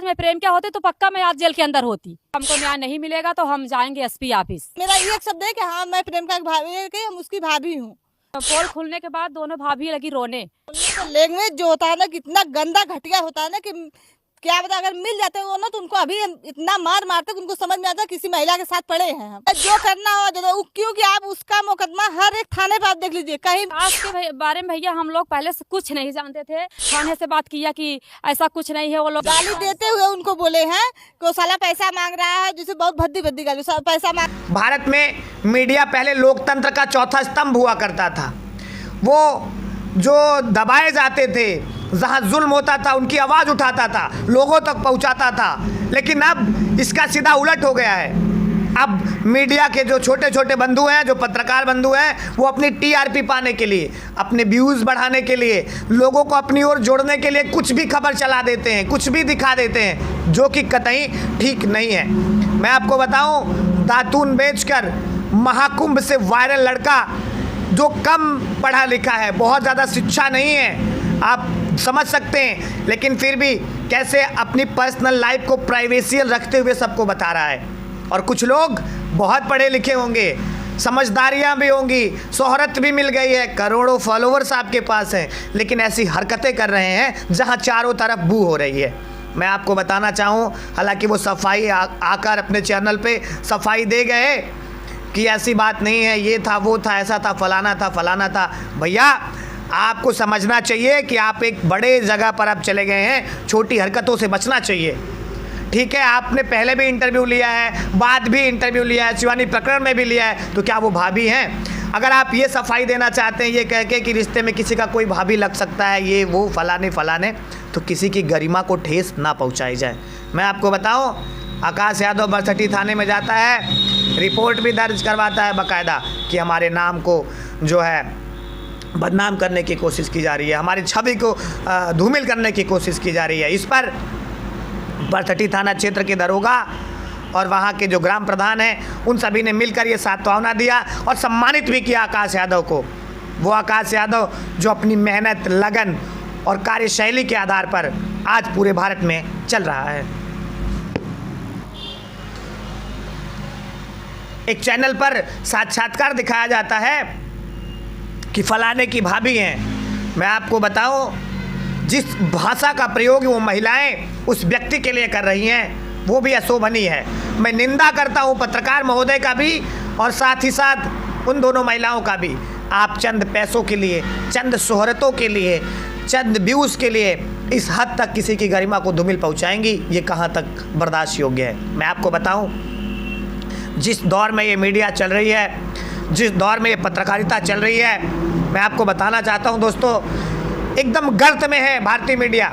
आज मैं प्रेम क्या होती तो पक्का मैं आज जेल के अंदर होती। हमको न्याय नहीं मिलेगा तो हम जाएंगे एसपी ऑफिस। मेरा ये एक शब्द है कि हाँ मैं प्रेम का एक भाभी है कि हम उसकी भाभी हूँ। पोल खुलने के बाद दोनों भाभी लगी रोने। लैंग्वेज जो होता है ना कितना गंदा घटिया होता है ना कि क्या बता, अगर मिल जाते वो ना तो उनको अभी इतना मार मारते उनको समझ में आता किसी महिला के साथ पड़े हैं हम। जो करना हो जो, क्योंकि आप उसका मुकदमा हर एक थाने पर आप देख लीजिए कहीं। आज के बारे में भैया हम लोग पहले से कुछ नहीं जानते थे, थाने से बात किया कि ऐसा कुछ नहीं है। वो लोग गाली देते हुए उनको बोले हैं कि वो साला पैसा मांग रहा है, जिसे बहुत भद्दी भद्दी गाली पैसा मांग। भारत में मीडिया पहले लोकतंत्र का चौथा स्तंभ हुआ करता था। वो जो दबाए जाते थे, जहाँ जुल्म होता था उनकी आवाज़ उठाता था, लोगों तक पहुँचाता था। लेकिन अब इसका सीधा उलट हो गया है। अब मीडिया के जो छोटे छोटे बंधु हैं, जो पत्रकार बंधु हैं, वो अपनी टीआरपी पाने के लिए, अपने व्यूज़ बढ़ाने के लिए, लोगों को अपनी ओर जोड़ने के लिए कुछ भी खबर चला देते हैं, कुछ भी दिखा देते हैं, जो कि कतई ठीक नहीं है। मैं आपको बताऊं, दातून बेचकर महाकुंभ से वायरल लड़का जो कम पढ़ा लिखा है, बहुत ज़्यादा शिक्षा नहीं है, आप समझ सकते हैं, लेकिन फिर भी कैसे अपनी पर्सनल लाइफ को प्राइवेसी रखते हुए सबको बता रहा है। और कुछ लोग बहुत पढ़े लिखे होंगे, समझदारियां भी होंगी, शोहरत भी मिल गई है, करोड़ों फॉलोवर्स आपके पास हैं, लेकिन ऐसी हरकतें कर रहे हैं जहां चारों तरफ बू हो रही है। मैं आपको बताना चाहूं, हालांकि वो सफाई आकर अपने चैनल पे सफाई दे गए कि ऐसी बात नहीं है, ये था, वो था, ऐसा था, फलाना था, फलाना था। भैया आपको समझना चाहिए कि आप एक बड़े जगह पर आप चले गए हैं, छोटी हरकतों से बचना चाहिए। ठीक है, आपने पहले भी इंटरव्यू लिया है, बाद भी इंटरव्यू लिया है, शिवानी प्रकरण में भी लिया है, तो क्या वो भाभी हैं? अगर आप ये सफाई देना चाहते हैं ये कह के कि रिश्ते में किसी का कोई भाभी लग सकता है, ये वो फलाने फलाने, तो किसी की गरिमा को ठेस ना पहुंचाई जाए। मैं आपको बताऊं, आकाश यादव बरसठी थाने में जाता है, रिपोर्ट भी दर्ज करवाता है बाकायदा कि हमारे नाम को जो है बदनाम करने की कोशिश की जा रही है, हमारी छवि को धूमिल करने की कोशिश की जा रही है। इस पर बरसठी थाना क्षेत्र के दरोगा और वहाँ के जो ग्राम प्रधान हैं, उन सभी ने मिलकर ये सांत्वना दिया और सम्मानित भी किया आकाश यादव को। वो आकाश यादव जो अपनी मेहनत, लगन और कार्यशैली के आधार पर आज पूरे भारत में चल रहा है। एक चैनल पर साक्षात्कार दिखाया जाता है कि फलाने की भाभी हैं। मैं आपको बताऊं, जिस भाषा का प्रयोग वो महिलाएं उस व्यक्ति के लिए कर रही हैं, वो भी अशोभनीय है। मैं निंदा करता हूं पत्रकार महोदय का भी और साथ ही साथ उन दोनों महिलाओं का भी। आप चंद पैसों के लिए, चंद शोहरतों के लिए, चंद व्यूज़ के लिए इस हद तक किसी की गरिमा को धूमिल पहुंचाएंगी, ये कहाँ तक बर्दाश्त योग्य है। मैं आपको बताऊं, जिस दौर में ये मीडिया चल रही है, जिस दौर में ये पत्रकारिता चल रही है, मैं आपको बताना चाहता हूं दोस्तों, एकदम गर्त में है भारतीय मीडिया।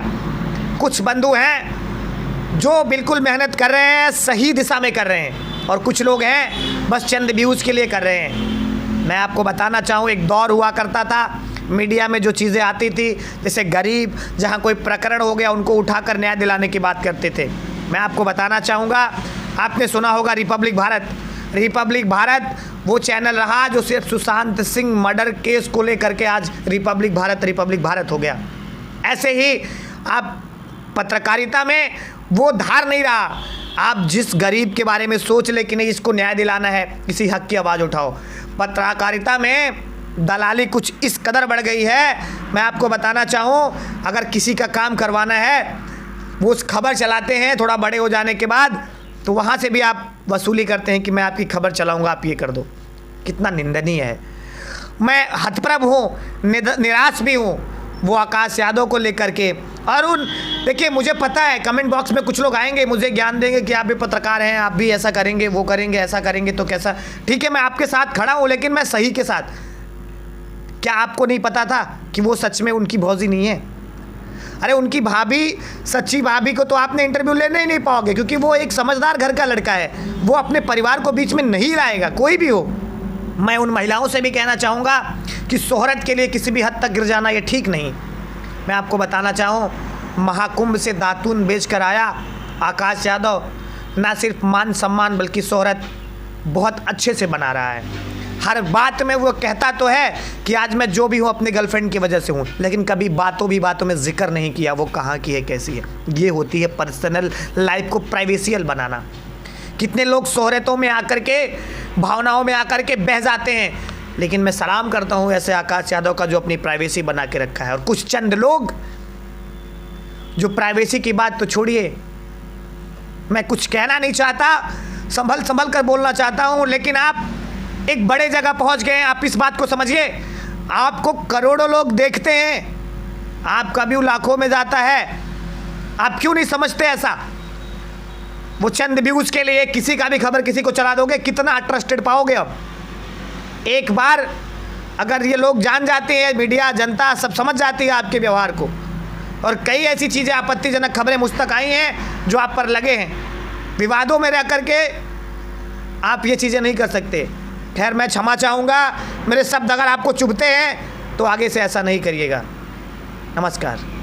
कुछ बंधु हैं जो बिल्कुल मेहनत कर रहे हैं, सही दिशा में कर रहे हैं, और कुछ लोग हैं बस चंद व्यूज़ के लिए कर रहे हैं। मैं आपको बताना चाहूँ, एक दौर हुआ करता था मीडिया में जो चीज़ें आती थी, जैसे गरीब जहाँ कोई प्रकरण हो गया उनको उठाकर न्याय दिलाने की बात करते थे। मैं आपको बताना चाहूँगा, आपने सुना होगा रिपब्लिक भारत। रिपब्लिक भारत वो चैनल रहा जो सिर्फ सुशांत सिंह मर्डर केस को लेकर के आज रिपब्लिक भारत हो गया। ऐसे ही आप पत्रकारिता में वो धार नहीं रहा। आप जिस गरीब के बारे में सोच ले कि नहीं इसको न्याय दिलाना है, किसी हक की आवाज़ उठाओ। पत्रकारिता में दलाली कुछ इस कदर बढ़ गई है, मैं आपको बताना चाहूँ, अगर किसी का काम करवाना है वो उस खबर चलाते हैं, थोड़ा बड़े हो जाने के बाद तो वहाँ से भी आप वसूली करते हैं कि मैं आपकी खबर चलाऊंगा, आप ये कर दो। कितना निंदनीय है। मैं हतप्रभ हूँ, निराश भी हूँ वो आकाश यादव को लेकर के। और उन देखिए, मुझे पता है कमेंट बॉक्स में कुछ लोग आएंगे, मुझे ज्ञान देंगे कि आप भी पत्रकार हैं, आप भी ऐसा करेंगे, वो करेंगे, ऐसा करेंगे तो कैसा। ठीक है, मैं आपके साथ खड़ा हूँ, लेकिन मैं सही के साथ। क्या आपको नहीं पता था कि वो सच में उनकी भौजी नहीं है? अरे उनकी भाभी, सच्ची भाभी को तो आपने इंटरव्यू लेने ही नहीं पाओगे, क्योंकि वो एक समझदार घर का लड़का है, वो अपने परिवार को बीच में नहीं लाएगा, कोई भी हो। मैं उन महिलाओं से भी कहना चाहूँगा कि शोहरत के लिए किसी भी हद तक गिर जाना ये ठीक नहीं। मैं आपको बताना चाहूँ, महाकुंभ से दातून बेच कर आया आकाश यादव, ना सिर्फ मान सम्मान बल्कि शोहरत बहुत अच्छे से बना रहा है। हर बात में वो कहता तो है कि आज मैं जो भी हूँ अपनी गर्लफ्रेंड की वजह से हूँ, लेकिन कभी बातों में जिक्र नहीं किया वो कहाँ की है, कैसी है। ये होती है पर्सनल लाइफ को प्राइवेसियल बनाना। कितने लोग शोहरतों में आकर के, भावनाओं में आकर के बह जाते हैं, लेकिन मैं सलाम करता हूँ ऐसे आकाश यादव का जो अपनी प्राइवेसी बना के रखा है। और कुछ चंद लोग जो प्राइवेसी की बात तो छोड़िए, मैं कुछ कहना नहीं चाहता, संभल कर बोलना चाहता हूँ, लेकिन आप एक बड़े जगह पहुँच गए हैं। आप इस बात को समझिए, आपको करोड़ों लोग देखते हैं, आपका व्यू लाखों में जाता है, आप क्यों नहीं समझते ऐसा? वो चंद व्यूज के लिए किसी का भी खबर किसी को चला दोगे, कितना ट्रस्टेड पाओगे? अब एक बार अगर ये लोग जान जाते हैं, मीडिया जनता सब समझ जाती है आपके व्यवहार को, और कई ऐसी चीज़ें आपत्तिजनक खबरें मुझ तक आई हैं जो आप पर लगे हैं। विवादों में रह करके आप ये चीज़ें नहीं कर सकते। खैर, मैं क्षमा चाहूँगा, मेरे शब्द अगर आपको चुभते हैं तो आगे से ऐसा नहीं करिएगा। नमस्कार।